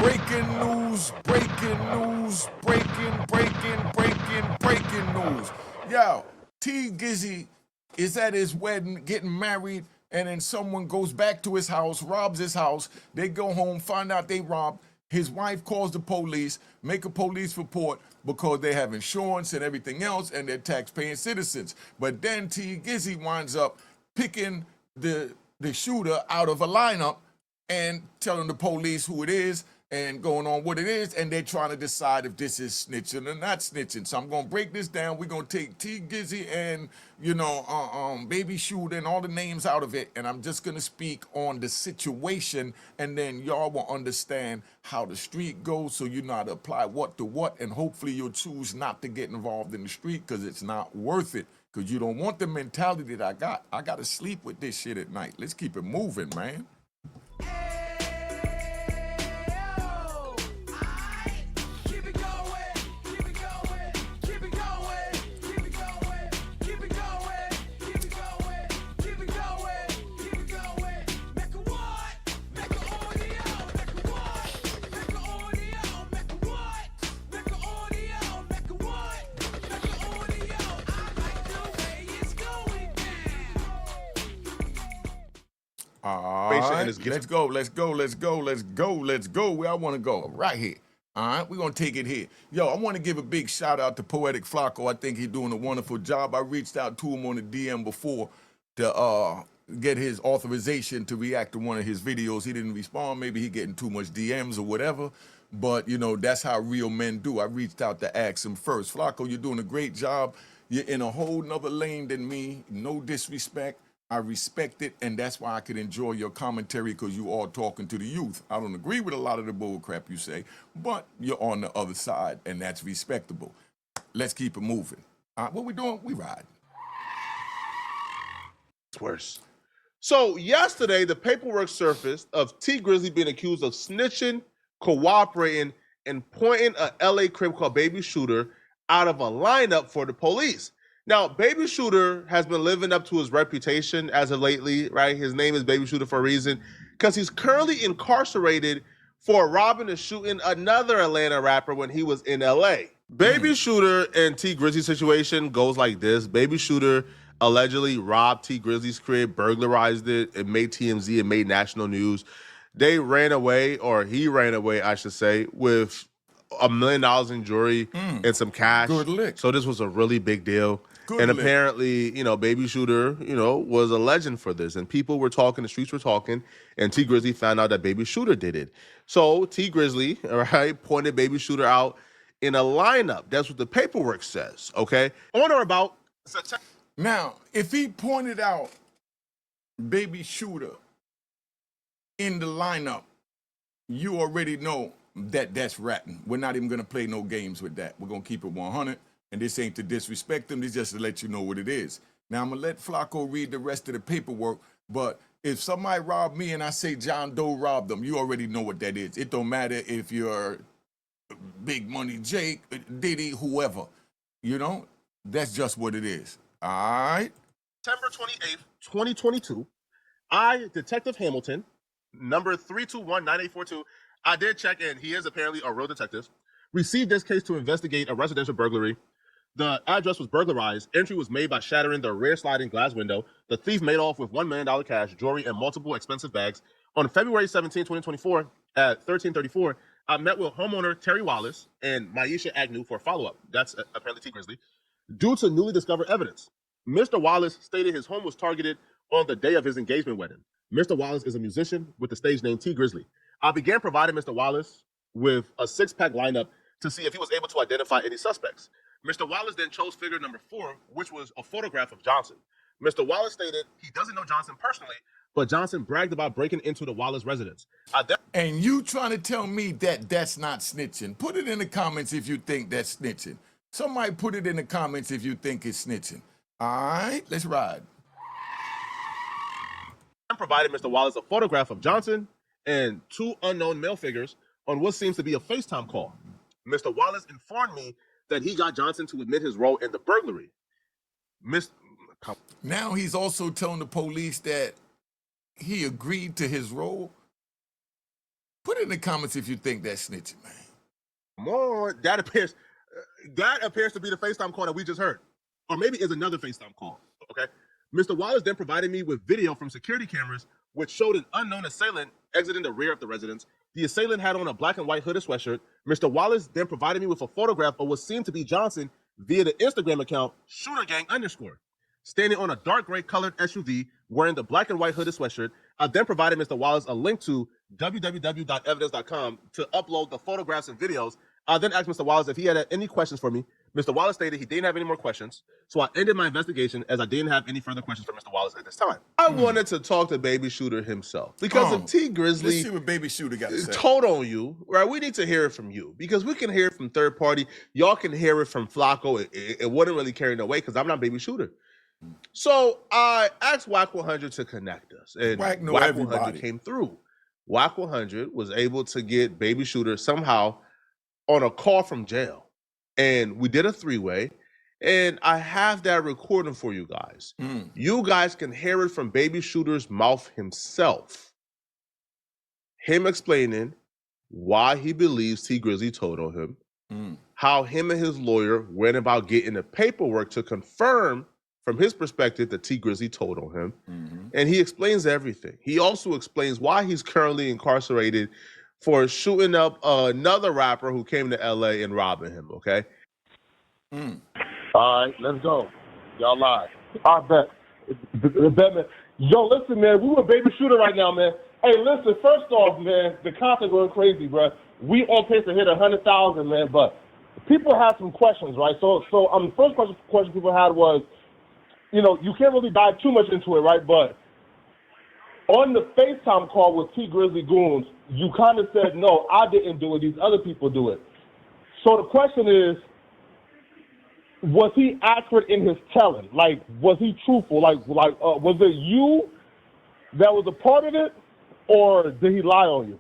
Breaking news, breaking news, breaking news. Yo, T. Gizzy is at his wedding, getting married, and then someone goes back to his house, robs his house. They go home, find out they robbed. His wife calls the police, make a police report because they have insurance and everything else, and they're tax-paying citizens. But then T. Gizzy winds up picking the shooter out of a lineup and telling the police who it is and going on what it is, and they're trying to decide if this is snitching or not snitching. So I'm gonna break this down. We're gonna take T. Gizzy and Baby Shooter and all the names out of it, and I'm just gonna speak on the situation, and then y'all will understand how the street goes, so you know how to apply what to what, and hopefully you'll choose not to get involved in the street because it's not worth it. Because you don't want the mentality that I got. I gotta sleep with this shit at night. Let's keep it moving, man. All right, let's go. Where I want to go, right here. All right, we're going to take it here. Yo, I want to give a big shout out to Poetic Flacco. I think he's doing a wonderful job. I reached out to him on the DM before to get his authorization to react to one of his videos. He didn't respond. Maybe he getting too much DMs or whatever. But, you know, that's how real men do. I reached out to ask him first. Flacco, you're doing a great job. You're in a whole nother lane than me. No disrespect. I respect it, and that's why I could enjoy your commentary, because you are talking to the youth. I don't agree with a lot of the bull crap you say, but you're on the other side, and that's respectable. Let's keep it moving. What we doing? We riding. It's worse. So yesterday, the paperwork surfaced of T. Grizzley being accused of snitching, cooperating, and pointing a LA crib called Baby Shooter out of a lineup for the police. Now, Baby Shooter has been living up to his reputation as of lately, right? His name is Baby Shooter for a reason, because he's currently incarcerated for robbing and shooting another Atlanta rapper when he was in LA. Baby Shooter and T. Grizzly situation goes like this. Baby Shooter allegedly robbed T. Grizzly's crib, burglarized it, it made TMZ, it made national news. They ran away, or he ran away, I should say, with $1 million in jewelry and some cash. Good lick. So this was a really big deal. Good lick. Apparently, Baby Shooter, was a legend for this. And people were talking, the streets were talking, and T. Grizzly found out that Baby Shooter did it. So T. Grizzly, all right, pointed Baby Shooter out in a lineup. That's what the paperwork says, okay? On or about September. Now, if he pointed out Baby Shooter in the lineup, you already know that that's ratting. We're not even going to play no games with that. We're going to keep it 100. And this ain't to disrespect them. This just to let you know what it is. Now, I'm going to let Flacco read the rest of the paperwork. But if somebody robbed me and I say John Doe robbed them, you already know what that is. It don't matter if you're Big Money Jake, Diddy, whoever. That's just what it is. All right? September 28th, 2022, I, Detective Hamilton, number 321-9842, I did check in. He is apparently a real detective. Received this case to investigate a residential burglary. The address was burglarized. Entry was made by shattering the rear sliding glass window. The thief made off with $1 million cash, jewelry, and multiple expensive bags. On February 17, 2024, at 1334, I met with homeowner Terry Wallace and Maisha Agnew for a follow-up. That's apparently T. Grizzly. Due to newly discovered evidence, Mr. Wallace stated his home was targeted on the day of his engagement wedding. Mr. Wallace is a musician with the stage name T. Grizzly. I began providing Mr. Wallace with a 6-pack lineup to see if he was able to identify any suspects. Mr. Wallace then chose figure number 4, which was a photograph of Johnson. Mr. Wallace stated he doesn't know Johnson personally, but Johnson bragged about breaking into the Wallace residence. And you trying to tell me that that's not snitching? Put it in the comments if you think that's snitching. Somebody put it in the comments if you think it's snitching. All right, let's ride. I provided Mr. Wallace a photograph of Johnson and 2 unknown male figures on what seems to be a FaceTime call. Mr. Wallace informed me that he got Johnson to admit his role in the burglary. Now he's also telling the police that he agreed to his role. Put it in the comments if you think that's snitching, man. Come on, that appears to be the FaceTime call that we just heard, or maybe is another FaceTime call. Okay, Mr. Wallace then provided me with video from security cameras, which showed an unknown assailant exiting the rear of the residence. The assailant had on a black and white hooded sweatshirt. Mr. Wallace then provided me with a photograph of what seemed to be Johnson via the Instagram account shootergang_, standing on a dark gray colored SUV wearing the black and white hooded sweatshirt. I then provided Mr. Wallace a link to www.evidence.com to upload the photographs and videos. I then asked Mr. Wallace if he had any questions for me. Mr. Wallace stated he didn't have any more questions, so I ended my investigation as I didn't have any further questions for Mr. Wallace at this time. I wanted to talk to Baby Shooter himself because if T Grizzly Let's see what Baby Shooter got to say. told on you, right? We need to hear it from you because we can hear it from third party. Y'all can hear it from Flacco. It wouldn't really carry no weight because I'm not Baby Shooter. So I asked Whack 100 to connect us, and Whack know Whack everybody. 100 came through. Whack 100 was able to get Baby Shooter somehow on a call from jail, and we did a three-way, and I have that recording for you guys. You guys can hear it from Baby Shooter's mouth himself. Him explaining why he believes T Grizzly told on him, how him and his lawyer went about getting the paperwork to confirm from his perspective that T Grizzly told on him, and he explains everything. He also explains why he's currently incarcerated for shooting up another rapper who came to LA and robbing him, okay? All right, let's go. Y'all live. I bet. Man. Yo, listen, man, we with Baby Shooter right now, man. Hey, listen, first off, man, the cops are going crazy, bro. We on pace to hit 100,000, man, but people have some questions, right? So the first question people had was, you know, you can't really dive too much into it, right? But on the FaceTime call with T Grizzly Goons, you kind of said, no, I didn't do it. These other people do it. So the question is, was he accurate in his telling? Like, was he truthful? Like, was it you that was a part of it, or did he lie on you?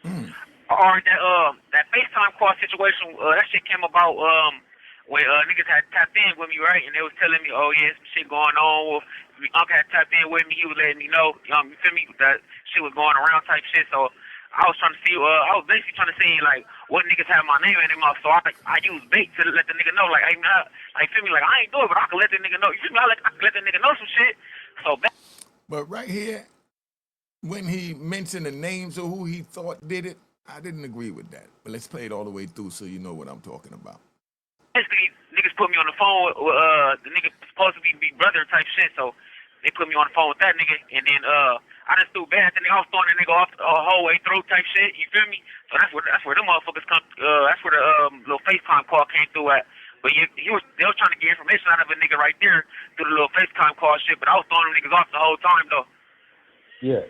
Or that FaceTime call situation, that shit came about when niggas had tapped in with me, right? And they was telling me, oh yeah, some shit going on. Well, my uncle had tapped in with me. He was letting me know, you feel me, that shit was going around type shit. So I was trying to see, I was basically trying to see like what niggas have my name in their mouth. So I used bait to let the nigga know, like, hey, man, like, feel me, like I ain't do it, but I can let the nigga know. You feel me? I can let the nigga know some shit. So. But right here, when he mentioned the names of who he thought did it, I didn't agree with that. But let's play it all the way through so you know what I'm talking about. Basically, niggas put me on the phone with the nigga supposed to be brother type shit, so they put me on the phone with that nigga, and then I just threw bad. The nigga, I was throwing the nigga off the whole way through type shit. You feel me? So that's where them motherfuckers come. That's where the little FaceTime call came through at. But they was trying to get information out of a nigga right there through the little FaceTime call shit. But I was throwing them niggas off the whole time though. Yeah.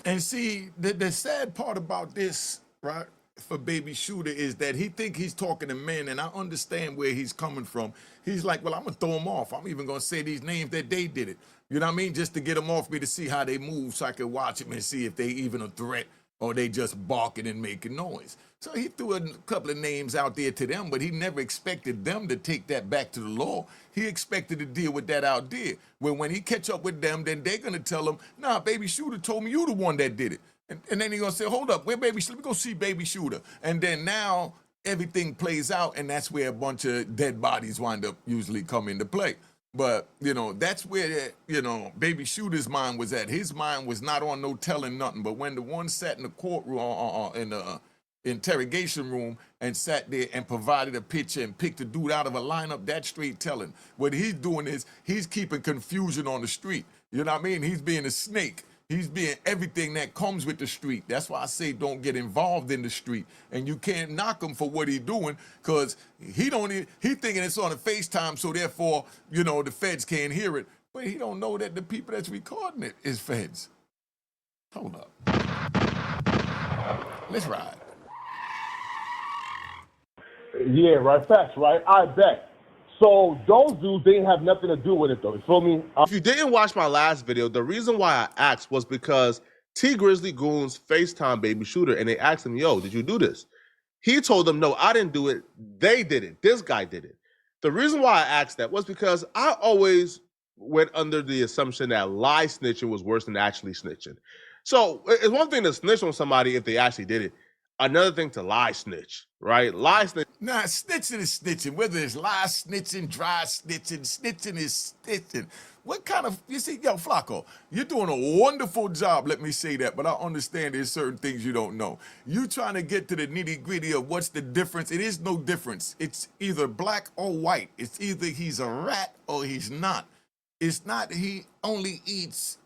And see, the sad part about this, right, for Baby Shooter is that he think he's talking to men, and I understand where he's coming from. He's like, well, I'm gonna throw them off. I'm even gonna say these names that they did it. You know what I mean? Just to get them off me to see how they move so I can watch them and see if they even a threat or they just barking and making noise. So he threw a couple of names out there to them, but he never expected them to take that back to the law. He expected to deal with that out there. When he catch up with them, then they're gonna tell him, nah, Baby Shooter told me you the one that did it. And then he's gonna say, hold up, where Baby Shooter? Let me go see Baby Shooter. And then now everything plays out, and that's where a bunch of dead bodies wind up usually come into play. But, you know, that's where, you know, Baby Shooter's mind was at. His mind was not on no telling nothing. But when the one sat in the courtroom, in the interrogation room, and sat there and provided a picture and picked a dude out of a lineup, that's straight telling. What he's doing is he's keeping confusion on the street. You know what I mean? He's being a snake. He's being everything that comes with the street. That's why I say don't get involved in the street. And you can't knock him for what he's doing, because he thinking it's on a FaceTime, so therefore, you know, the feds can't hear it. But he don't know that the people that's recording it is feds. Hold up. Let's ride. Yeah, right. Facts, right? I bet. So those dudes, they didn't have nothing to do with it, though. You feel me? If you didn't watch my last video, the reason why I asked was because T Grizzly Goons FaceTime Baby Shooter, and they asked him, yo, did you do this? He told them, no, I didn't do it. They did it. This guy did it. The reason why I asked that was because I always went under the assumption that lie snitching was worse than actually snitching. So it's one thing to snitch on somebody if they actually did it. Another thing to lie snitch, right? Lie snitch. Nah, snitching is snitching. Whether it's lie snitching, dry snitching, snitching is snitching. What kind of, you see, yo, Flacco, you're doing a wonderful job, let me say that, but I understand there's certain things you don't know. You trying to get to the nitty gritty of what's the difference. It is no difference. It's either black or white. It's either he's a rat or he's not. It's not he only eats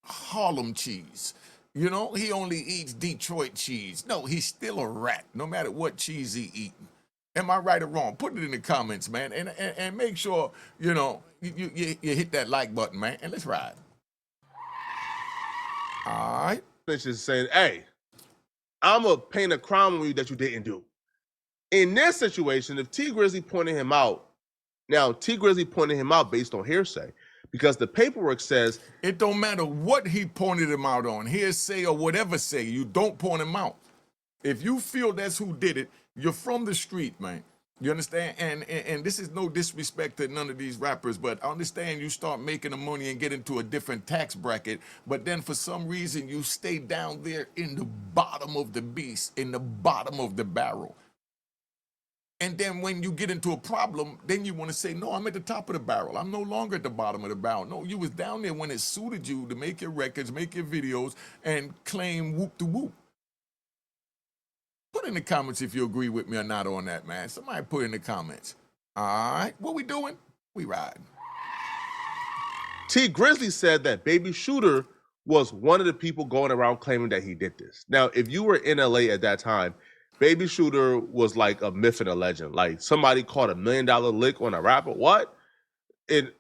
Harlem cheese. You know, he only eats Detroit cheese. No, he's still a rat, no matter what cheese he eating. Am I right or wrong? Put it in the comments, man, and make sure, you know, you hit that like button, man, and let's ride. All right. Snitch is saying, hey, I'm going to paint a crime on you that you didn't do. In this situation, if T Grizzly pointed him out, now T Grizzly pointed him out based on hearsay, because the paperwork says it don't matter what he pointed him out on, hearsay or whatever say, you don't point him out. If you feel that's who did it, you're from the street, man. You understand? And this is no disrespect to none of these rappers, but I understand you start making the money and get into a different tax bracket, but then for some reason you stay down there in the bottom of the beast, in the bottom of the barrel. And then when you get into a problem, then you want to say, no, I'm at the top of the barrel. I'm no longer at the bottom of the barrel. No, you was down there when it suited you to make your records, make your videos, and claim whoop-de-whoop. Put in the comments if you agree with me or not on that, man. Somebody put in the comments. All right, what we doing? We riding. T Grizzly said that Baby Shooter was one of the people going around claiming that he did this. Now, if you were in LA at that time, Baby Shooter was like a myth and a legend. Like somebody caught $1 million lick on a rapper. What? It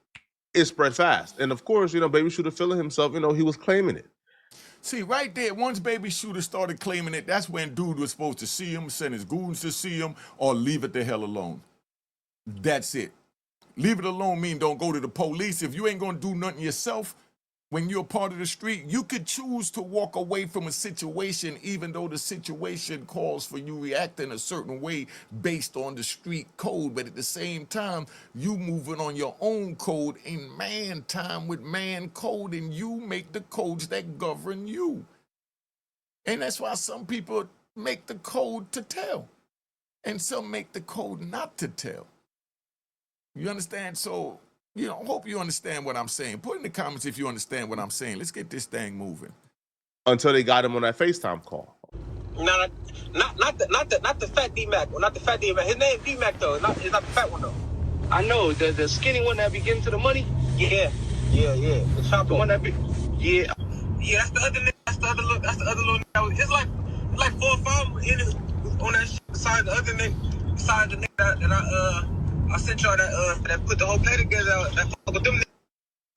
spread fast. And of course, you know, Baby Shooter feeling himself, you know, he was claiming it. See, right there, once Baby Shooter started claiming it, that's when dude was supposed to see him, send his goons to see him, or leave it the hell alone. That's it. Leave it alone mean don't go to the police. If you ain't gonna do nothing yourself, when you're part of the street, you could choose to walk away from a situation even though the situation calls for you reacting a certain way based on the street code. But at the same time, you moving on your own code in man time with man code, and you make the codes that govern you. And that's why some people make the code to tell, and some make the code not to tell. You understand? So, you know, hope you understand what I'm saying. Put in the comments if you understand what I'm saying. Let's get this thing moving. Until they got him on that FaceTime call. Not the fat D-Mac. Well, not the fat D-Mac. His name D-Mac, though. It's not the fat one, though. I know. The skinny one that be getting to the money? Yeah. The chopper one that be... Yeah. Yeah, that's the other nigga. That's the other little nigga. It's like 4 or 5 in it, on that shit beside the other nigga. Beside the nigga that I sent y'all that put the whole play together, that fuck with them niggas.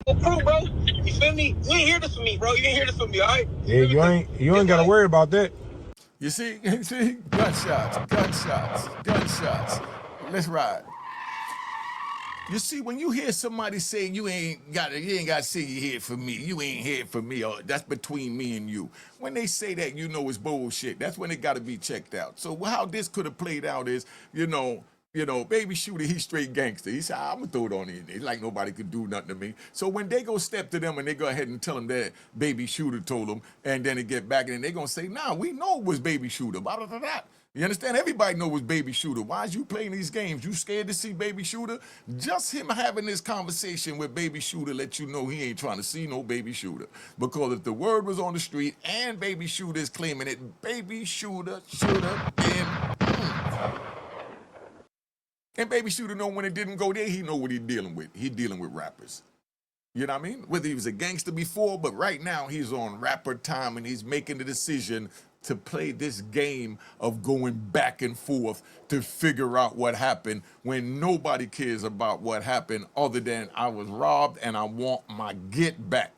Well, crew, bro. You feel me? You ain't hear this from me, bro. You ain't hear this from me, all right? Yeah, you ain't got to worry about that. You see? Gunshots. Let's ride. You see, when you hear somebody say you ain't got to say you hear it from me, you ain't hear it from me, or that's between me and you. When they say that, you know it's bullshit. That's when it got to be checked out. So how this could have played out is, you know, Baby Shooter, he's straight gangster. He said, I'm going to throw it on you. It's like nobody could do nothing to me. So when they go step to them and they go ahead and tell them that Baby Shooter told them, and then they get back and they're going to say, nah, we know it was Baby Shooter. Blah, blah, blah, blah. You understand? Everybody know it was Baby Shooter. Why is you playing these games? You scared to see Baby Shooter? Just him having this conversation with Baby Shooter let you know he ain't trying to see no Baby Shooter. Because if the word was on the street and Baby Shooter is claiming it, Baby Shooter should have been... And Baby Shooter know when it didn't go there, he know what he dealing with. He dealing with rappers. You know what I mean? Whether he was a gangster before, but right now he's on rapper time and he's making the decision to play this game of going back and forth to figure out what happened when nobody cares about what happened other than I was robbed and I want my get back.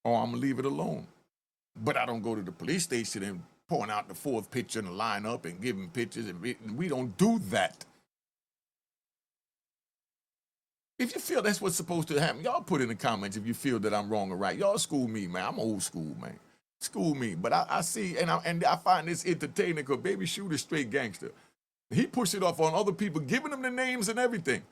Or I'm gonna leave it alone. But I don't go to the police station and point out the fourth picture in the lineup and give him pictures, and we don't do that. If you feel that's what's supposed to happen, y'all put in the comments if you feel that I'm wrong or right. Y'all school me, man. I'm old school, man. School me. But I see, and I find this entertaining because Baby Shooter straight gangster. He pushed it off on other people, giving them the names and everything.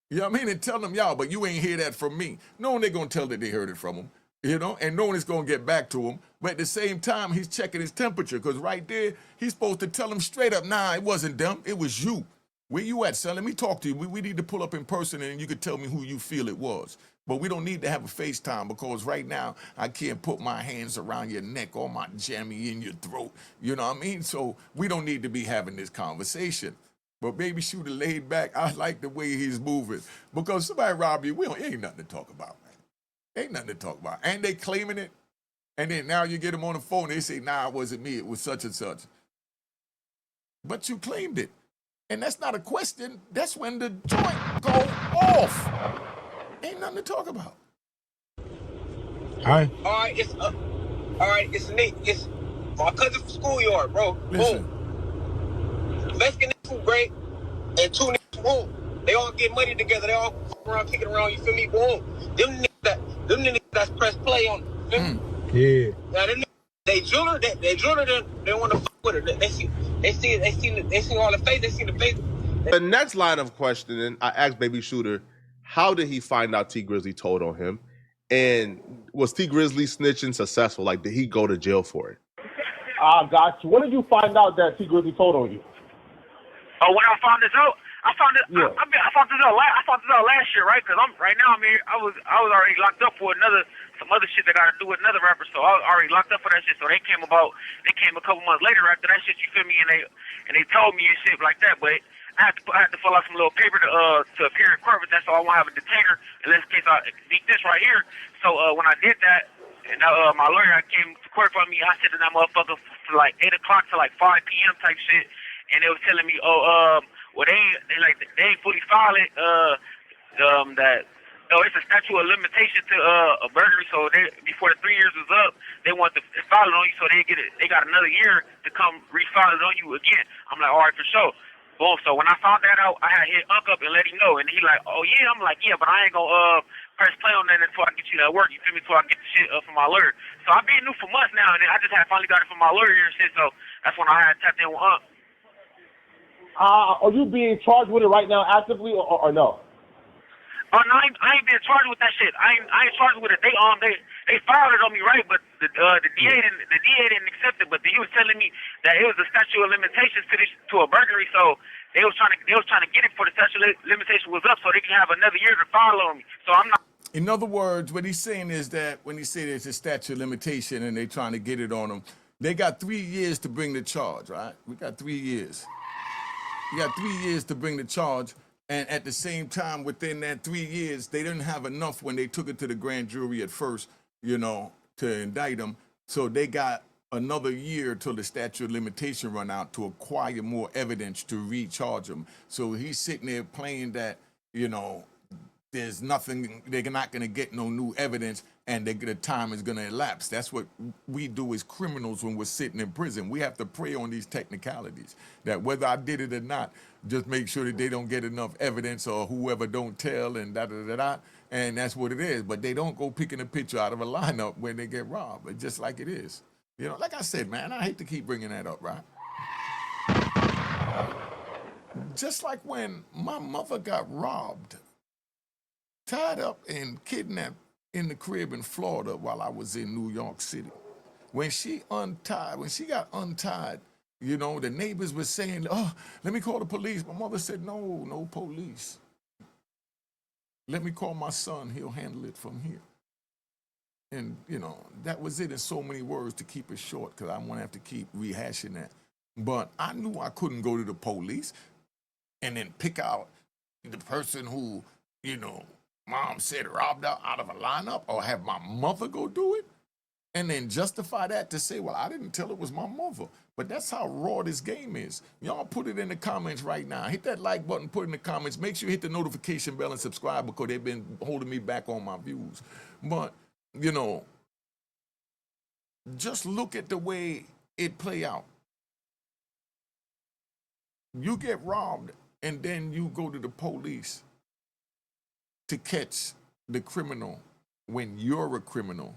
You know what I mean? And tell them, y'all, but you ain't hear that from me. No one they gonna tell that they heard it from him, you know, and no one is gonna get back to him. But at the same time, he's checking his temperature, because right there, he's supposed to tell him straight up, nah, it wasn't them, it was you. Where you at, son? Let me talk to you. We need to pull up in person and you can tell me who you feel it was. But we don't need to have a FaceTime, because right now I can't put my hands around your neck or my jammy in your throat. You know what I mean? So we don't need to be having this conversation. But Baby Shooter laid back. I like the way he's moving. Because somebody robbed you, ain't nothing to talk about, man. Ain't nothing to talk about. And they claiming it. And then now you get them on the phone, they say, nah, it wasn't me, it was such and such. But you claimed it. And that's not a question. That's when the joint go off. Ain't nothing to talk about. Hi. All right, it's Nick. It's my cousin from schoolyard, bro. Listen. Boom. Mexican niggas from Great and two niggas from home. They all get money together. They all fuck around, kicking around. You feel me? Boom. Them niggas that's press play on. Feel me? Yeah. Now them niggas, they jeweler. They want to fuck with her. They see all the face. They see the face. The next line of questioning, I asked Baby Shooter, how did he find out T Grizzley told on him? And was T Grizzley snitching successful? Like, did he go to jail for it? Got you. When did you find out that T Grizzley told on you? Oh, when I found this out, I found it. Yeah. I found this out. I found this out last year, right? Because right now I'm here. I was already locked up for some other shit that got to do with another rapper. So I was already locked up for that shit. So they came a couple months later after that shit. You feel me? And they told me and shit like that. But I had to fill out some little paper to appear in court. But that's all. I won't have a detainer unless in case I beat this right here. So when I did that, and my lawyer came to court for me, I said to that motherfucker for like 8 o'clock to like 5 p.m. type shit. And they was telling me, well, they ain't fully filed it. It's a statute of limitation to a burglary. So before the 3 years was up, they want to file it on you. So they got another year to come refile it on you again. I'm like, all right, for sure. Boom. So when I found that out, I had hit Unc up and let him know. And he like, oh yeah. I'm like, yeah, but I ain't gonna press play on that until I get you that work. You feel me? Until I get the shit from my lawyer. So I've been new for months now, and then I just had finally got it from my lawyer and shit. So that's when I had tapped in with Unc. Are you being charged with it right now actively or no? Oh, no, I ain't been charged with that shit. I ain't charged with it. They filed it on me, right? But the DA didn't accept it. But he was telling me that it was a statute of limitations to a burglary. So they was trying to get it before the statute of limitation was up, so they can have another year to file on me. So I'm not. In other words, what he's saying is that when he said there's a statute of limitation and they're trying to get it on him, they got 3 years to bring the charge, right? We got 3 years. You got 3 years to bring the charge, and at the same time, within that 3 years, they didn't have enough when they took it to the grand jury at first, you know, to indict him. So they got another year till the statute of limitation run out to acquire more evidence to recharge him. So he's sitting there playing that, you know, there's nothing, they're not going to get no new evidence, and the time is going to elapse. That's what we do as criminals when we're sitting in prison. We have to prey on these technicalities, that whether I did it or not, just make sure that they don't get enough evidence or whoever don't tell and da-da-da-da, and that's what it is. But they don't go picking a picture out of a lineup when they get robbed. It's just like it is. You know, like I said, man, I hate to keep bringing that up, right? Just like when my mother got robbed, tied up and kidnapped in the crib in Florida while I was in New York City. When she got untied, you know, the neighbors were saying, oh, let me call the police. My mother said, no police. Let me call my son. He'll handle it from here. And, you know, that was it in so many words to keep it short, because I won't have to keep rehashing that. But I knew I couldn't go to the police and then pick out the person who, you know, Mom said robbed out of a lineup, or have my mother go do it, and then justify that to say, well, I didn't tell it was my mother. But that's how raw this game is. Y'all put it in the comments right now. Hit that like button, put it in the comments. Make sure you hit the notification bell and subscribe, because they've been holding me back on my views. But, you know, just look at the way it play out. You get robbed, and then you go to the police to catch the criminal when you're a criminal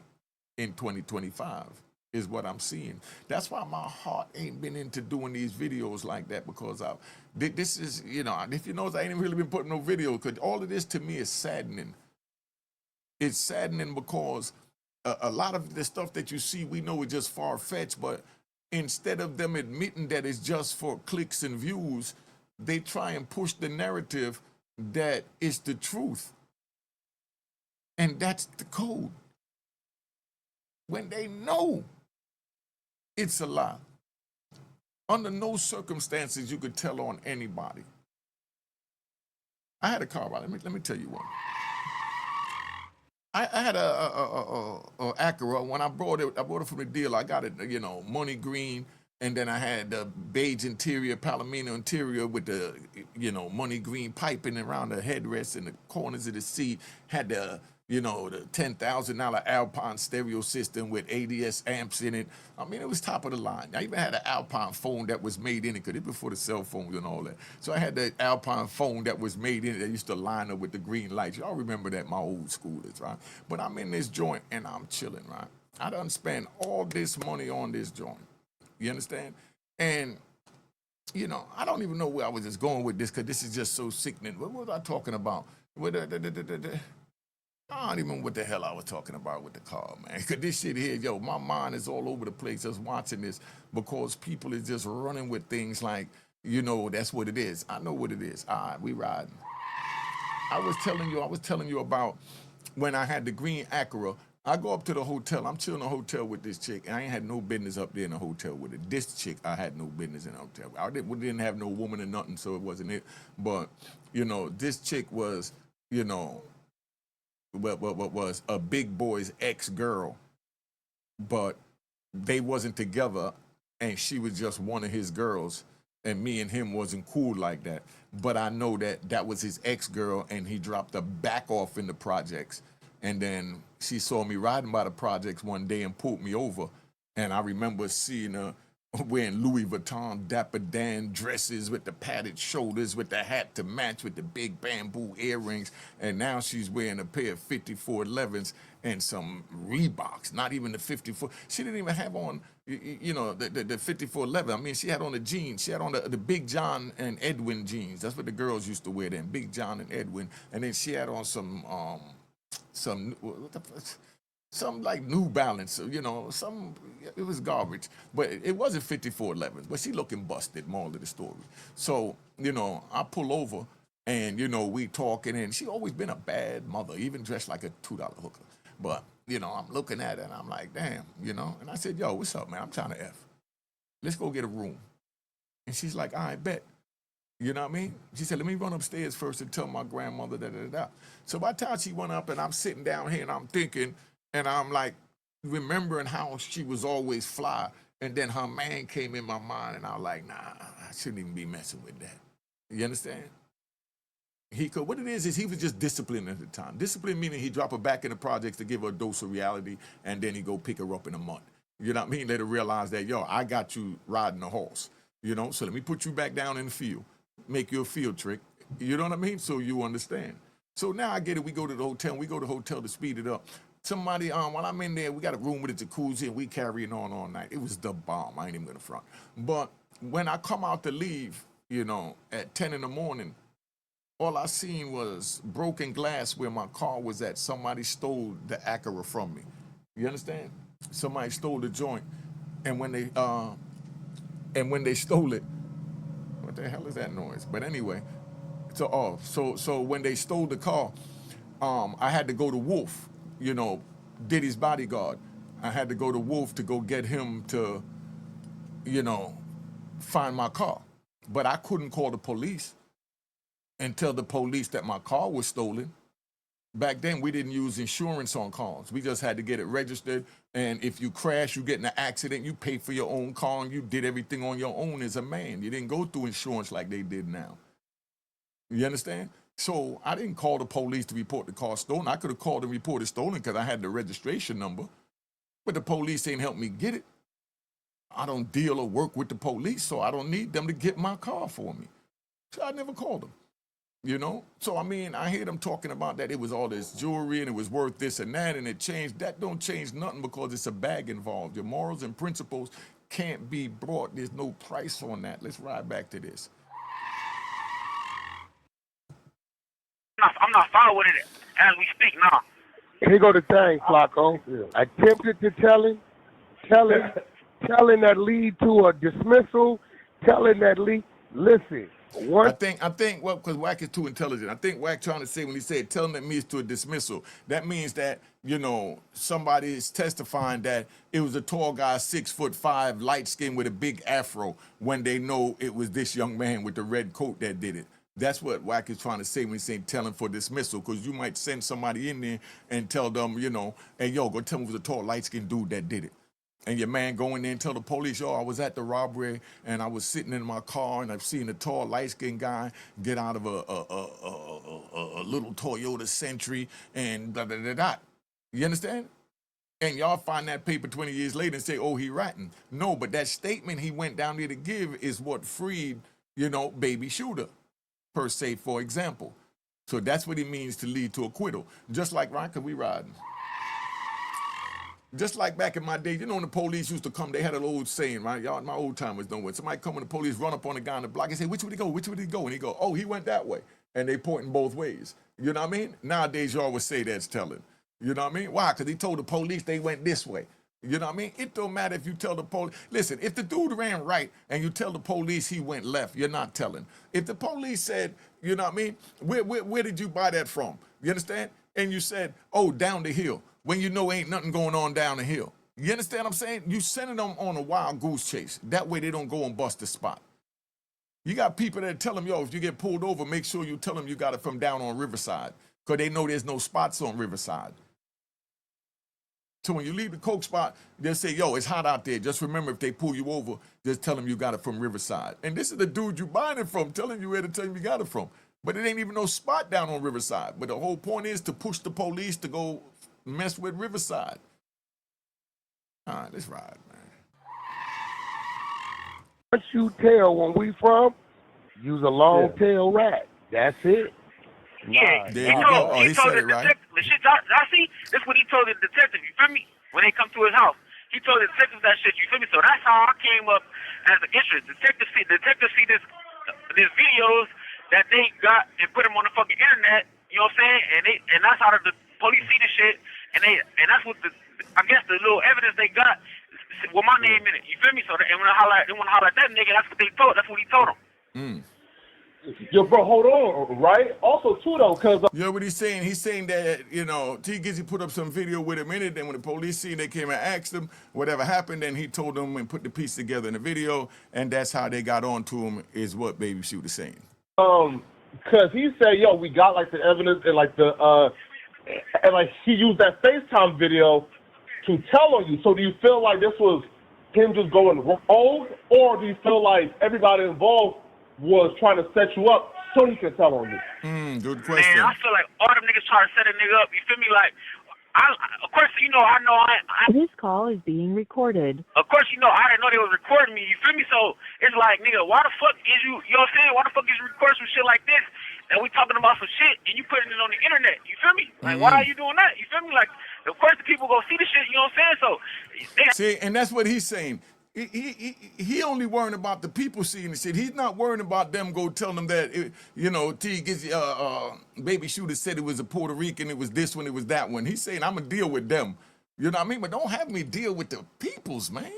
in 2025. is what I'm seeing. That's why my heart ain't been into doing these videos like that, because this is, you know, if you notice, I ain't really been putting no videos, because all of this to me is saddening. It's saddening because a lot of the stuff that you see, we know is just far-fetched, but instead of them admitting that it's just for clicks and views, they try and push the narrative that it's the truth. And that's the code. When they know it's a lie. Under no circumstances you could tell on anybody. I had a car ride. Let me tell you what. I had a Acura. When I brought it from the dealer. I got it, you know, money green, and then I had the beige interior, Palomino interior with the, you know, money green piping around the headrest and the corners of the seat. Had the, you know, the $10,000 Alpine stereo system with ADS amps in it. I mean, it was top of the line. I even had an Alpine phone that was made in it, because it was before the cell phones and all that. So I had the Alpine phone that was made in it that used to line up with the green lights. Y'all remember that, my old schoolers, right? But I'm in this joint and I'm chilling, right? I done spent all this money on this joint. You understand? And, you know, I don't even know where I was just going with this, because this is just so sickening. What was I talking about? I don't even remember what the hell I was talking about with the car, man. Because this shit here, yo, my mind is all over the place just watching this, because people is just running with things like, you know, that's what it is. I know what it is. All right, we riding. I was telling you about when I had the green Acura. I go up to the hotel. I'm chilling in a hotel with this chick, and I ain't had no business up there in the hotel with it. This chick, I had no business in the hotel. We didn't have no woman or nothing, so it wasn't it. But, you know, this chick was, you know, what was a big boy's ex-girl, but they wasn't together, and she was just one of his girls, and me and him wasn't cool like that. But I know that that was his ex-girl, and he dropped her back off in the projects. And then she saw me riding by the projects one day and pulled me over, and I remember seeing her wearing Louis Vuitton Dapper Dan dresses with the padded shoulders, with the hat to match, with the big bamboo earrings, and now she's wearing a pair of 5411s and some Reeboks, not even the 54. She didn't even have on, you know, the 5411. I mean, she had on the jeans. She had on the Big John and Edwin jeans. That's what the girls used to wear then, Big John and Edwin. And then she had on some like New Balance, you know, it was garbage, but it wasn't 5411s, but she looking busted, moral of the story. So, you know, I pull over and, you know, we talking, and she always been a bad mother, even dressed like a $2 hooker. But, you know, I'm looking at her and I'm like, damn, you know, and I said, yo, what's up, man? I'm trying to F. Let's go get a room. And she's like, I bet. You know what I mean? She said, let me run upstairs first and tell my grandmother da. So by the time she went up and I'm sitting down here and I'm thinking, and I'm like remembering how she was always fly. And then her man came in my mind, and I was like, nah, I shouldn't even be messing with that. You understand? What it is he was just disciplined at the time. Discipline meaning he drop her back in the projects to give her a dose of reality, and then he go pick her up in a month. You know what I mean? Let her realize that, yo, I got you riding a horse. You know, so let me put you back down in the field. Make you a field trick. You know what I mean? So you understand. So now I get it. We go to the hotel. We go to the hotel to speed it up. Somebody, while I'm in there, we got a room with a jacuzzi, and we carrying on all night. It was the bomb. I ain't even gonna front. But when I come out to leave, you know, at 10 in the morning, all I seen was broken glass where my car was at. Somebody stole the Acura from me. You understand? Somebody stole the joint, and when they stole it, what the hell is that noise? But anyway, so when they stole the car, I had to go to Wolf. You know, Diddy's bodyguard. I had to go to Wolf to go get him to, you know, find my car. But I couldn't call the police and tell the police that my car was stolen. Back then, we didn't use insurance on cars. We just had to get it registered. And if you crash, you get in an accident, you pay for your own car, and you did everything on your own as a man. You didn't go through insurance like they did now. You understand? So I didn't call the police to report the car stolen. I could have called and reported stolen because I had the registration number. But the police ain't helped me get it. I don't deal or work with the police, so I don't need them to get my car for me. So I never called them. You know? So, I mean, I hear them talking about that it was all this jewelry and it was worth this and that and it changed. That don't change nothing because it's a bag involved. Your morals and principles can't be brought. There's no price on that. Let's ride back to this. I'm not following it as we speak now. Here go the thing, Flacco. Attempted to telling that lead to a dismissal, telling that lead. Listen, I think, well, because Wack is too intelligent. I think Wack trying to say when he said telling that means to a dismissal, that means that, you know, somebody is testifying that it was a tall guy, 6'5", light skin with a big afro, when they know it was this young man with the red coat that did it. That's what Wack is trying to say when he's saying telling for dismissal, because you might send somebody in there and tell them, you know, hey, yo, go tell me it was a tall, light-skinned dude that did it. And your man go in there and tell the police, yo, I was at the robbery and I was sitting in my car and I've seen a tall, light-skinned guy get out of a little Toyota Century and da-da-da-da. You understand? And y'all find that paper 20 years later and say, oh, he ratting. No, but that statement he went down there to give is what freed, you know, Baby Shooter, per se, for example. So that's what he means to lead to acquittal. Just like, right, because we riding. Just like back in my day, you know, when the police used to come, they had an old saying, right? Y'all, my old timers know it. Somebody come when the police run up on a guy on the block and say, which way he go? Which way did he go? And he go, oh, he went that way. And they pointing both ways. You know what I mean? Nowadays, y'all would say that's telling. You know what I mean? Why? Because he told the police they went this way. You know what I mean? It don't matter if you tell the police. Listen, if the dude ran right and you tell the police he went left, you're not telling. If the police said, you know what I mean? Where did you buy that from? You understand? And you said, oh, down the hill, when you know ain't nothing going on down the hill. You understand what I'm saying? You sending them on a wild goose chase. That way they don't go and bust the spot. You got people that tell them, yo, if you get pulled over, make sure you tell them you got it from down on Riverside, because they know there's no spots on Riverside. So when you leave the coke spot, they'll say, yo, it's hot out there. Just remember, if they pull you over, just tell them you got it from Riverside. And this is the dude you buying it from, telling you where to tell him you got it from. But it ain't even no spot down on Riverside. But the whole point is to push the police to go mess with Riverside. All right, let's ride, man. Once you tell when we from, use a long tail rat. That's it. Yeah, There you go. Oh, he said it right. The shit I see, this is what he told the detective, you feel me? When they come to his house. He told the detectives that shit, you feel me? So that's how I came up as an interest. Detectives see this videos that they got and put them on the fucking internet, you know what I'm saying? And that's how the police see the shit, and that's what I guess the little evidence they got with my name in it, you feel me? So they want to holler at that nigga, that's what he told them. Yo, bro, hold on, right? Also, too, though, because... You know what he's saying? He's saying that, you know, T. Gizzy put up some video with him in it, and when the police seen, they came and asked him whatever happened, and he told them and put the piece together in the video, and that's how they got on to him, is what Baby Shooter saying. Because he said, yo, we got, like, the evidence and, like, and, like, he used that FaceTime video to tell on you. So do you feel like this was him just going rogue, or do you feel like everybody involved was trying to set you up so he could tell on you? Good question. Man, I feel like all them niggas trying to set a nigga up, you feel me? Like, of course, you know, This call is being recorded. Of course, you know, I didn't know they was recording me, you feel me? So, it's like, nigga, why the fuck is you know what I'm saying? Why the fuck is you recording some shit like this? And we talking about some shit, and you putting it on the internet, you feel me? Like, why are you doing that? You feel me? Like, of course the people go see the shit, you know what I'm saying? So, see, and that's what he's saying. He only worrying about the people seeing the shit. He's not worrying about them go tell them that, you know, Baby Shooter said it was a Puerto Rican, it was this one, it was that one. He's saying, I'm going to deal with them. You know what I mean? But don't have me deal with the peoples, man.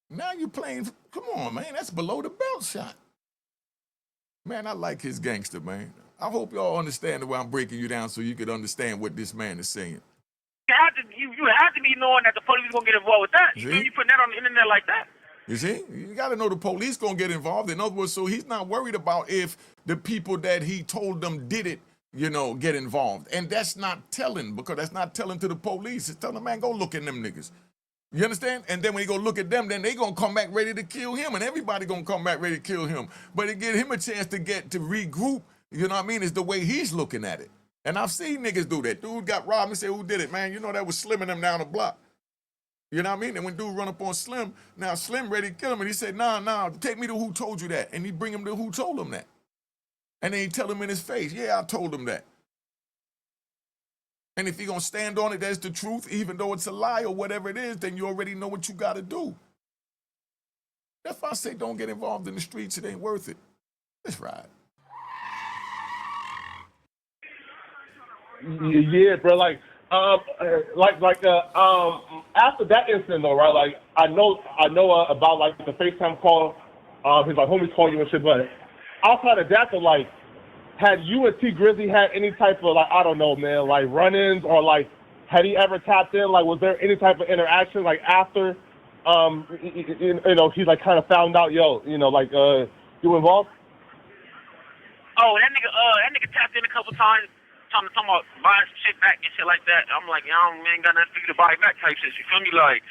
Now you playing, come on, man. That's below the belt shot. Man, I like his gangster, man. I hope y'all understand the way I'm breaking you down so you could understand what this man is saying. You have to be knowing that the police gonna get involved with that. You putting that on the internet like that. You see, you got to know the police gonna get involved. In other words, so he's not worried about if the people that he told them did it, you know, get involved. And that's not telling, because that's not telling to the police. It's telling them, man, go look at them niggas. You understand? And then when he go look at them, then they gonna come back ready to kill him, and everybody gonna come back ready to kill him. But it give him a chance to regroup. You know what I mean? Is the way he's looking at it. And I've seen niggas do that. Dude got robbed and said, who did it, man? You know that was Slim and them down the block. You know what I mean? And when dude run up on Slim, now Slim ready to kill him, and he said, nah, take me to who told you that. And he bring him to who told him that. And then he tell him in his face, yeah, I told him that. And if he gonna stand on it, that's the truth, even though it's a lie or whatever it is, then you already know what you gotta do. That's why I say don't get involved in the streets, it ain't worth it. Let's ride. Yeah, bro. After that incident, though, right? Like, I know about like the FaceTime call. His like homies call you and shit. But outside of that, though, like, had you and T Grizzly had any type of like, I don't know, man, like run-ins, or like, had he ever tapped in? Like, was there any type of interaction like after, he like kind of found out, yo, like you involved? Oh, that nigga tapped in a couple times, talking about buying some shit back and shit like that. I'm like, I ain't got nothing for you to buy back type shit. You feel me? Like,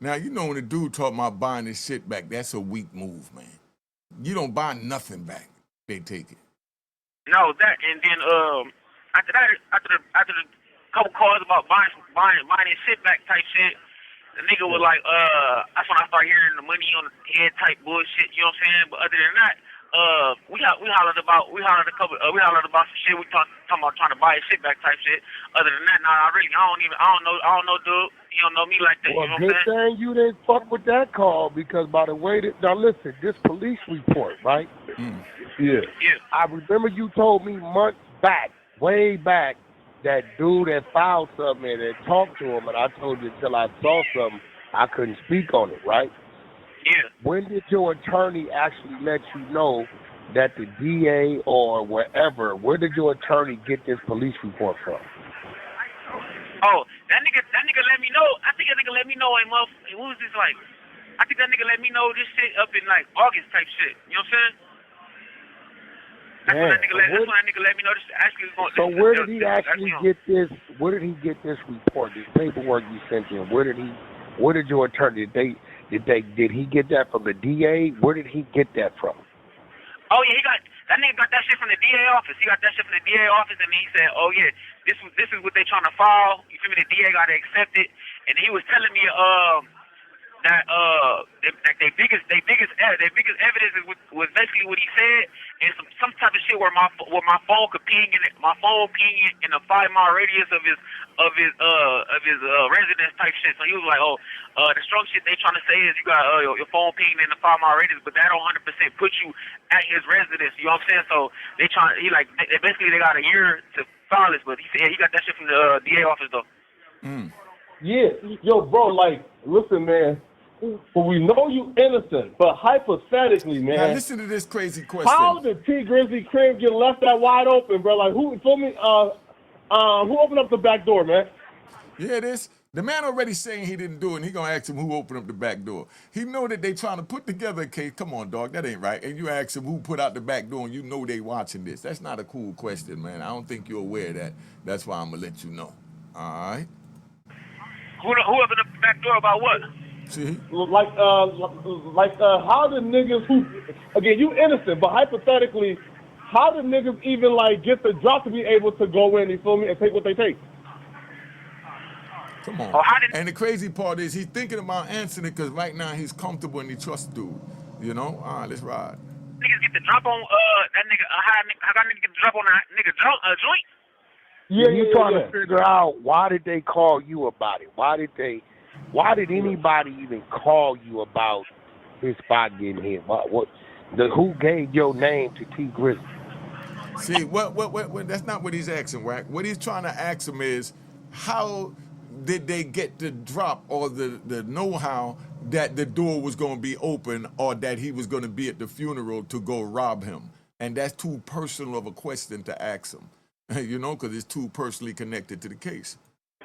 Now, you know when the dude talking about buying his shit back, that's a weak move, man. You don't buy nothing back. They take it. no, that, and then after the couple calls about buying his shit back type shit, the nigga was like, that's when I started hearing the money on the head type bullshit. You know what I'm saying? But other than that, we hollered about some shit. We talking about trying to buy his shit back type shit. Other than that, I don't know, dude. He don't know me like that. Well, You know good what I'm saying? thing you didn't fuck with that call, because by the way that, now listen, this police report, right? Yeah. Yeah. I remember you told me months back, way back, that dude had filed something and talked to him, and I told you until I saw something, I couldn't speak on it, right? Yeah. When did your attorney actually let you know that the DA or wherever, where did your attorney get this police report from? Oh, that nigga let me know. I think that nigga let me know in what was this like? I think that nigga let me know this shit up in like August type shit. You know what I'm saying? That's when that nigga let me know this actually was going. So where did he actually get this? Where did he get this report? This paperwork you sent him. Where did your attorney? Did he get that from the DA? Where did he get that from? Oh yeah, that nigga got that shit from the DA office. He got that shit from the DA office, and he said, "Oh yeah, this is what they trying to file." You feel me? The DA got to accept it, and he was telling me that their biggest evidence was basically what he said, and some type of shit where my phone could ping in in a 5-mile radius of his residence type shit. So he was like, the strong shit they trying to say is you got your phone pinging in a 5-mile radius, but that don't 100% put you at his residence. You know what I'm saying? So they basically got a year to file this, but he said he got that shit from the DA office though. Yeah, yo, bro, like, listen, man. Well, we know you innocent, but hypothetically, man. Now listen to this crazy question. How did T Grizzly crib get left that wide open, bro? Like, who opened up the back door, man? Yeah, the man already saying he didn't do it, and he gonna ask him who opened up the back door. He know that they trying to put together a case. Come on, dog, that ain't right. And you ask him who put out the back door, and you know they watching this. That's not a cool question, man. I don't think you're aware of that. That's why I'm gonna let you know. All right? Who opened up the back door about what? See? How the niggas who, again, you innocent, but hypothetically, how the niggas even, like, get the drop to be able to go in, you feel me, and take what they take? Come on. And the crazy part is he's thinking about answering it because right now he's comfortable and he trusts dude. You know? All right, let's ride. Niggas get the drop on that nigga. How got niggas get the drop on a nigga joint? You trying to figure out why did they call you about it? Why did anybody even call you about his spot getting hit? Who gave your name to T Grizzly? See, what that's not what he's asking, right? What he's trying to ask him is how did they get the drop or the know-how that the door was going to be open or that he was going to be at the funeral to go rob him? And that's too personal of a question to ask him, you know, because it's too personally connected to the case.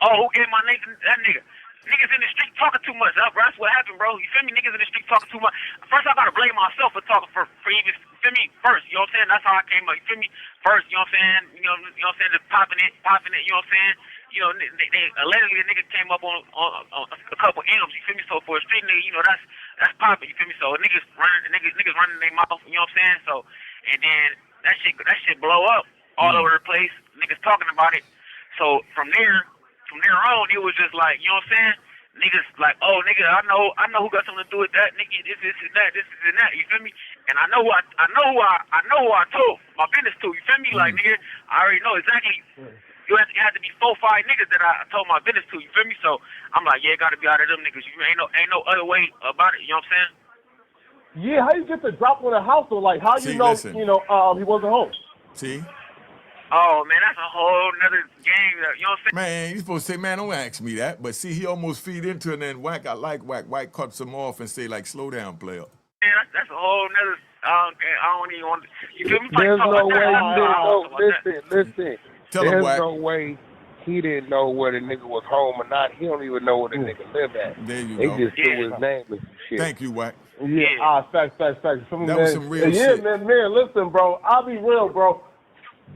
Oh, who gave my name to that nigga? Niggas in the street talking too much, bro. That's what happened, bro. You feel me? Niggas in the street talking too much. First, I gotta blame myself for talking for even, you feel me? First, you know what I'm saying? That's how I came up. You feel me? First, you know what I'm saying? You know what I'm saying? Just popping it, you know what I'm saying? You know, they allegedly the nigga came up on a couple M's, you feel me? So for a street nigga, you know, that's popping, you feel me? So niggas running their mouth, you know what I'm saying? So, and then that shit blow up all over the place. Niggas talking about it. So from there on, it was just like, you know what I'm saying? Niggas like, oh, nigga, I know who got something to do with that. Nigga, this and that, you feel me? and I know who I told my business to. You feel me? Like, nigga, I already know exactly. It had to be 4 or 5 niggas that I told my business to. You feel me? So I'm like, yeah, it got to be out of them niggas. You ain't no other way about it. You know what I'm saying? Yeah, how you get the drop on the house though? Like, how See, you know, listen. he wasn't home? See? Oh man, that's a whole nother game. You know what I'm saying? Man, you supposed to say, man, don't ask me that. But see, he almost feed into it, and then Wack, I like Wack. Wack cuts him off and say, like, slow down, player. Man, that's a whole nother. I don't even want to. You feel me? There's no way he didn't know. Listen. Tell him, There's Wack. no way he didn't know where the nigga was home or not. He don't even know where the nigga live at. There you They go. just threw his name and some shit. Thank you, Wack. Yeah, facts. That was some real yeah, shit. man, listen, bro. I'll be real, bro.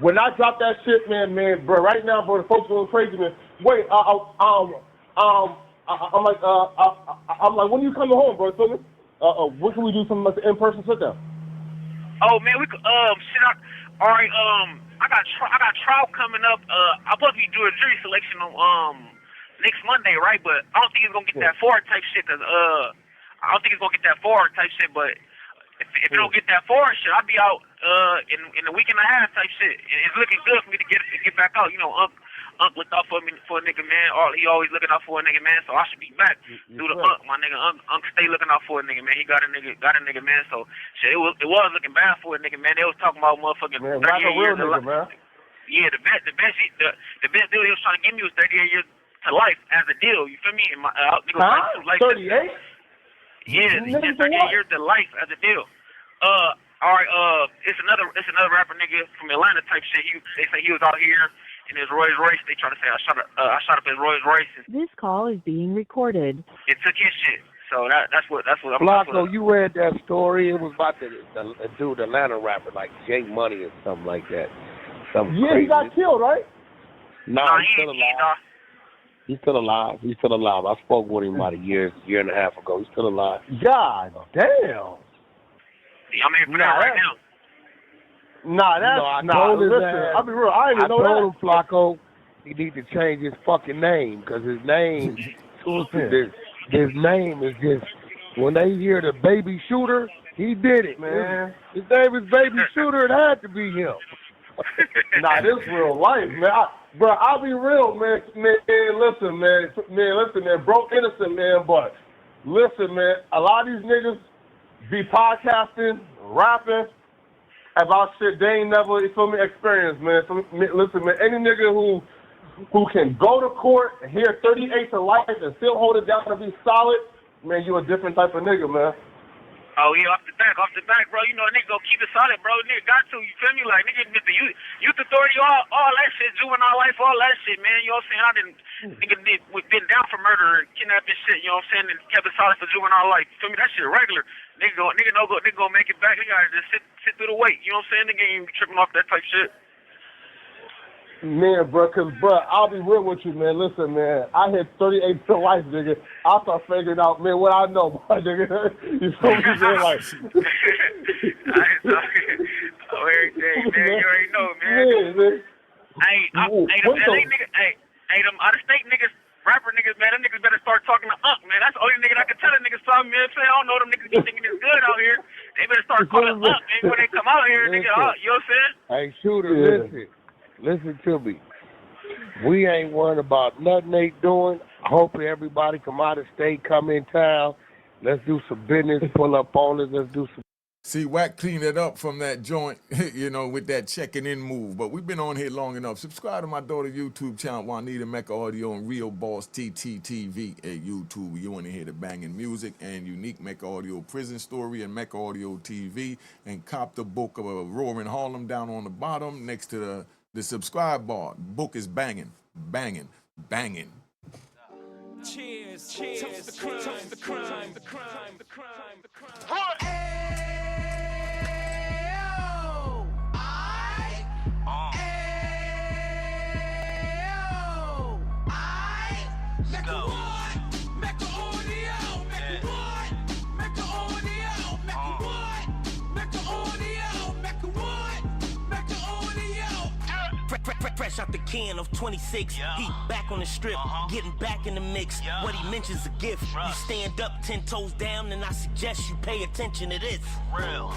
When I drop that shit, man, bro, right now, bro, the folks going crazy, man. Wait, I'm like, when you coming home, bro? Feel me? What can we do? Something like an in-person sit-down? Oh man, we could shit out. All right, I got trial coming up. I'm supposed to be doing jury selection on next Monday, right? But I don't think it's gonna get that far type shit. Cause I don't think it's gonna get that far type shit. But if it don't get that far shit, I'll be out in a week and a half type shit. It's looking good for me to get back out. You know, Unc looked out for me for a nigga, man. He always looking out for a nigga, man. So I should be back. Do the Unc, my nigga. Unc stay looking out for a nigga, man. He got a nigga, man. So shit, it was looking bad for a nigga, man. They was talking about motherfucking 38 years nigga, man. Yeah, the best deal he was trying to give me was 38 years to life as a deal. You feel me? And my nigga was like 38? Yeah, he said 38 years to life as a deal. All right, it's another rapper nigga from Atlanta type shit. They say he was out here in his Rolls Royce. They try to say I shot up his Rolls Royce. This call is being recorded. It took his shit. So that's what I'm. Flacco, you read that story? It was about the dude, Atlanta rapper, like Jay Money or something like that. Something Yeah, crazy. he got killed, right? No, he's still alive. He's still alive. He's still alive. I spoke with him about a year and a half ago. He's still alive. God damn. I'm here for that right now. I'll be real. I didn't know that. I told him, Flacco, he need to change his fucking name because his name, his name is just, when they hear the baby shooter, he did it, man. His name is Baby Shooter. It had to be him. This real life, man. I'll be real, man. Listen, man. Bro, innocent, man. But listen, man. A lot of these niggas be podcasting, rapping about shit they ain't never, experienced, man. So, listen, man. Any nigga who can go to court and hear 38 to life and still hold it down and be solid, man, you a different type of nigga, man. Oh yeah, off the back, bro. You know, nigga go keep it solid, bro. Nigga got to, you feel me? Like, nigga, with the youth authority, all that shit, juvenile life, all that shit, man. You know what I'm saying? We've been down for murder and kidnapping shit, you know what I'm saying? And kept it solid for juvenile life. You feel me? That shit regular. Nigga go make it back. He gotta just sit through the wait. You know what I'm saying? Nigga ain't tripping off that type shit. Man, bro, I'll be real with you, man. Listen, man, I hit 38 to life, nigga. I'll start figuring out, man, what I know, my nigga. You feel me, man? Like, everything, man. You already know, man. Yeah, man. Them out-of-state niggas, rapper niggas, man, them niggas better start talking to Unc, man. That's the only nigga that can tell them niggas something, man. I don't know them niggas be thinking it's good out here. They better start calling Unc, man, when they come out here, nigga. You know what I'm saying? Hey, Shooter, listen to me. We ain't worried about nothing they doing. Hopefully everybody come out of state, come in town. Let's do some business, pull up on us. Let's do some. See, Wack cleaned it up from that joint, you know, with that checking in move. But we've been on here long enough. Subscribe to my daughter's YouTube channel, Juanita Mecca Audio and Real Boss TTTV at YouTube. You want to hear the banging music and unique Mecca Audio Prison Story and Mecca Audio TV. And cop the book of Roaring Harlem down on the bottom next to the subscribe bar. Book is banging, banging, banging. Cheers, cheers, toast the crime, toast the crime, the crime, the crime, the crime. Mecca what? Mecca Audio, Mecca what? Mecca Audio, Mecca what? Mecca Audio, Mecca what? Mecca Audio. Fresh out the can of 26. He back on the strip, getting back in the mix. What he mentions a gift. You stand up 10 toes down, and I suggest you pay attention to this.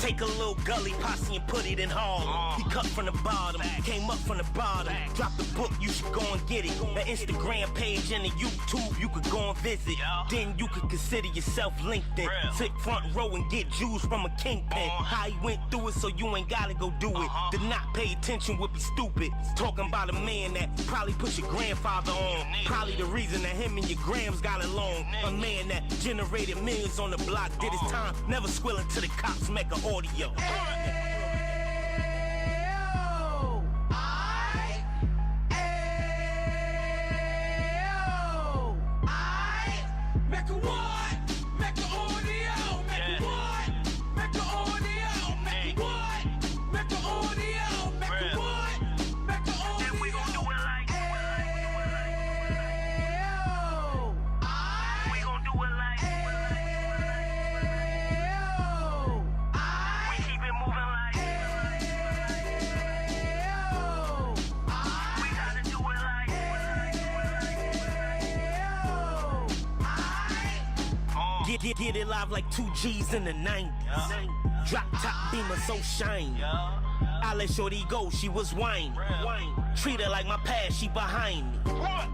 Take a little gully posse and put it in Harlem. He cut from the bottom, came up from the bottom. Drop the book, you should go and get it. The Instagram page and the YouTube, you could go and visit. Then you could consider yourself linked in. Sit front row and get Jews from a kingpin. How he went through it, so you ain't gotta go do it. To not pay attention would be stupid. Talking about a man that probably put your grandfather on. Probably the reason that him and your grams got along. A man that generated millions on the block, did his time, never squilling to the cops, Mecca Audio. Mecca what? Mecca Audio. Mecca what? Mecca Audio. Mecca what? Mecca Audio. Mecca what? Mecca Audio. And we gon' do it like. We gon' do it like. We keep it moving like. We gotta do it like. Get it live like 2 G's in the 90s. Drop top beamer so shiny. I let shorty go, she was wine. Treat her like my past, she behind me.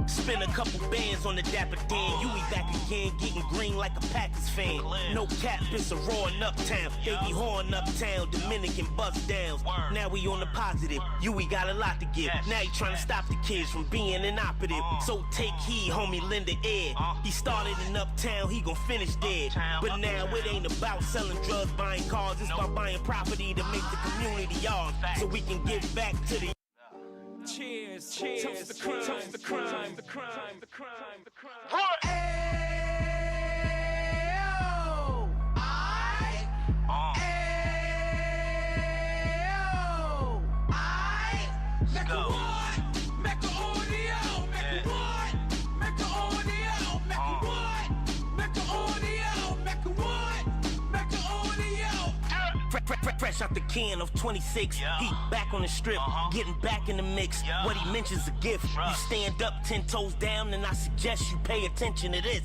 Spend a couple bands on the Dapper Dan. You be back again, getting green like a Packers fan. No cap, it's a raw in uptown. Baby horn uptown, Dominican bust downs. Now we on the positive, we got a lot to give. Now he trying to stop the kids from being inoperative. So take heed, homie, lend a ear. He started in uptown, he gon' finish dead. But now it ain't about selling drugs, buying cars. It's about buying property to make the community ours. So we can give back to the. Cheers, cheers, toast the crime, toast the crime, the crime, the crime, the crime. What? Mecca what? Mecca Audio. Mecca what? Mecca Audio. Mecca what? Mecca Audio. Mecca what? Mecca Audio. Fresh out the can of 26. He back on the strip, getting back in the mix. What he mentions a gift. You stand up 10 toes down, and I suggest you pay attention to this.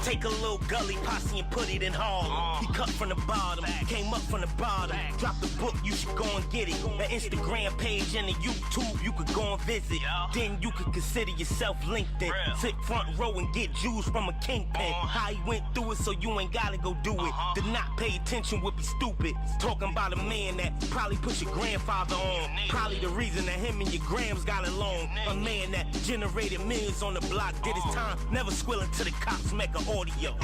Take a little gully posse and put it in Harlem. He cut from the bottom, came up from the bottom. Drop the book, you should go and get it. The Instagram page and the YouTube, you could go and visit. Then you could consider yourself linked in. Sit front row and get Jews from a kingpin. How he went through it, so you ain't gotta go do it. To not pay attention would be stupid. Talking about a man that probably put your grandfather on. Probably the reason that him and your grams got along. A man that generated millions on the block, did his time, never squilling to the cops, Mecca Audio.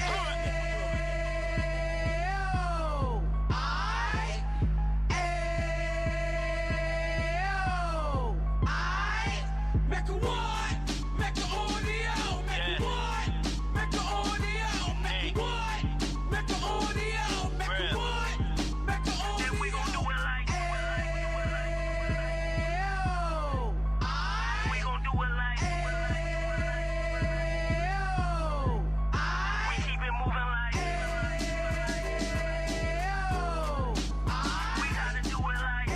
Mecca what? Mecca Audio. Mecca what? Mecca Audio. Mecca what? Mecca Audio. Mecca what? Mecca Audio. And we gon' do it like. We gon' do it like. We keep it moving like. We gotta do it like.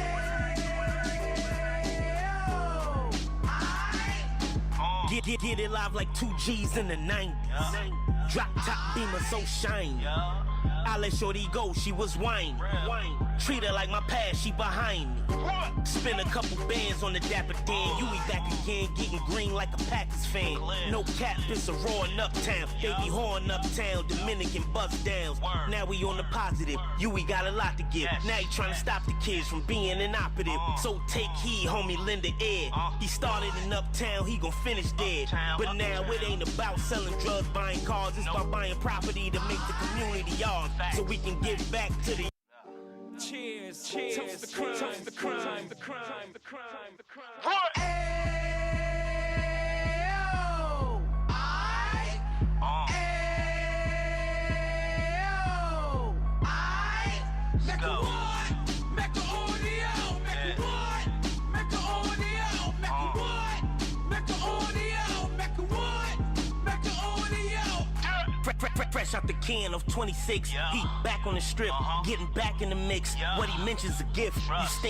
Get it live like 2 G's in the 90s. Drop top beamer so shiny. I let shorty go, she was wine. Treat her like my past, she behind me. Spend a couple bands on the Dapper Dan. You be back again, getting green like a Packers fan. No cap, it's a raw in uptown. Baby horn uptown, Dominican bust downs. Now we on the positive, we got a lot to give. Now he trying to stop the kids from being inoperative. So take heed, homie, lend a ear. He started in uptown, he gon' finish dead. But now it ain't about selling drugs, buying cars. It's about buying property to make the community ours. So we can give back to the. Cheers, cheers, toast the crime, toast the crime, the crime, the crime, the crime. What? Mecca what? Mecca Audio. Mecca what? Mecca Audio. Mecca what? Mecca Audio. Mecca what? Mecca Audio. Fresh out the can of 26. He back on the strip, getting back in the mix. What he mentions a gift. You stay